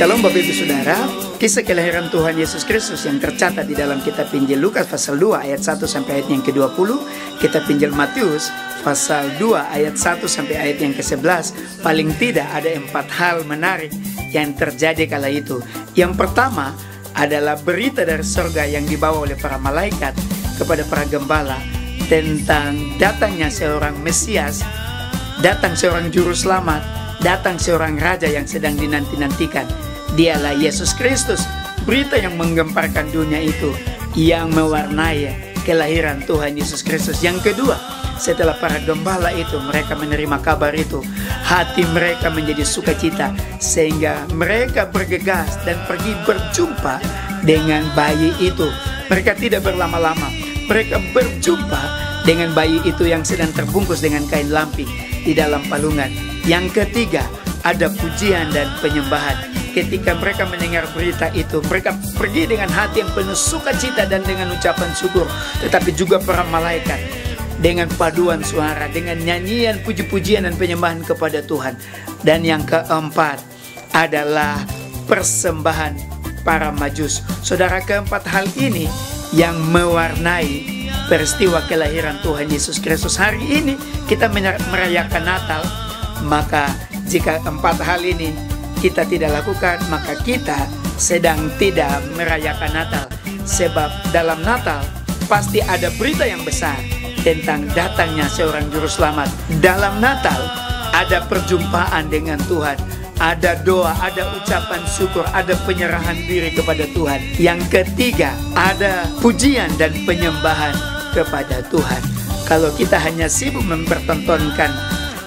Shalom Bapak Ibu Saudara, kisah kelahiran Tuhan Yesus Kristus yang tercatat di dalam kitab Injil Lukas pasal 2 ayat 1 sampai ayat yang ke-20, kitab Injil Matius pasal 2 ayat 1 sampai ayat yang ke-11. Paling tidak ada 4 hal menarik yang terjadi kala itu. Yang pertama adalah berita dari surga yang dibawa oleh para malaikat kepada para gembala tentang datangnya seorang Mesias, datang seorang juru selamat, datang seorang raja yang sedang dinanti-nantikan. Dialah Yesus Kristus. Berita yang menggemparkan dunia itu, yang mewarnai kelahiran Tuhan Yesus Kristus. Yang kedua, setelah para gembala itu mereka menerima kabar itu, hati mereka menjadi sukacita, sehingga mereka bergegas dan pergi berjumpa dengan bayi itu. Mereka tidak berlama-lama, mereka berjumpa dengan bayi itu yang sedang terbungkus dengan kain lampin di dalam palungan. Yang ketiga, ada pujian dan penyembahan. Ketika mereka mendengar berita itu, mereka pergi dengan hati yang penuh sukacita dan dengan ucapan syukur. Tetapi juga para malaikat dengan paduan suara, dengan nyanyian puji-pujian dan penyembahan kepada Tuhan. Dan yang keempat adalah persembahan para majus. Saudara, keempat hal ini yang mewarnai peristiwa kelahiran Tuhan Yesus Kristus. Hari ini kita merayakan Natal. Maka jika 4 hal ini kita tidak lakukan, maka kita sedang tidak merayakan Natal. Sebab dalam Natal pasti ada berita yang besar tentang datangnya seorang juru selamat. Dalam Natal ada perjumpaan dengan Tuhan, ada doa, ada ucapan syukur, ada penyerahan diri kepada Tuhan. Yang ketiga, ada pujian dan penyembahan kepada Tuhan. Kalau kita hanya sibuk mempertontonkan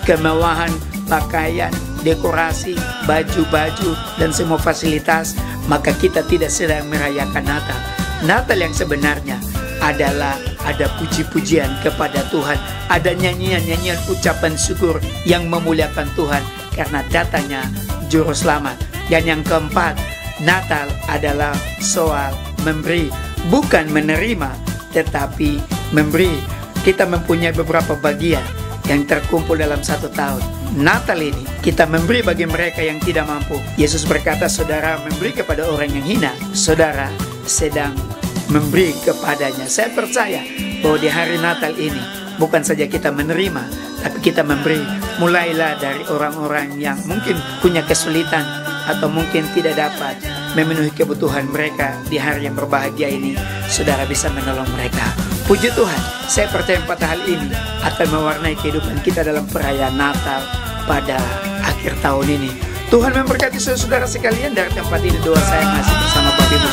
kemewahan, pakaian, dekorasi, baju-baju, dan semua fasilitas, maka kita tidak sedang merayakan Natal. Natal yang sebenarnya adalah ada puji-pujian kepada Tuhan, ada nyanyian-nyanyian ucapan syukur yang memuliakan Tuhan karena datangnya juru selamat. Dan yang keempat, Natal adalah soal memberi, bukan menerima, tetapi memberi. Kita mempunyai beberapa bagian yang terkumpul dalam 1 tahun. Natal ini kita memberi bagi mereka yang tidak mampu. Yesus berkata, saudara memberi kepada orang yang hina, saudara sedang memberi kepadanya. Saya percaya bahwa di hari Natal ini bukan saja kita menerima, tapi kita memberi. Mulailah dari orang-orang yang mungkin punya kesulitan atau mungkin tidak dapat memenuhi kebutuhan mereka di hari yang berbahagia ini. Saudara bisa menolong mereka. Puji Tuhan, saya percaya 4 hal ini akan mewarnai kehidupan kita dalam perayaan Natal pada akhir tahun ini. Tuhan memberkati saudara sekalian. Dari tempat ini doa saya masih bersama Bapak Ibu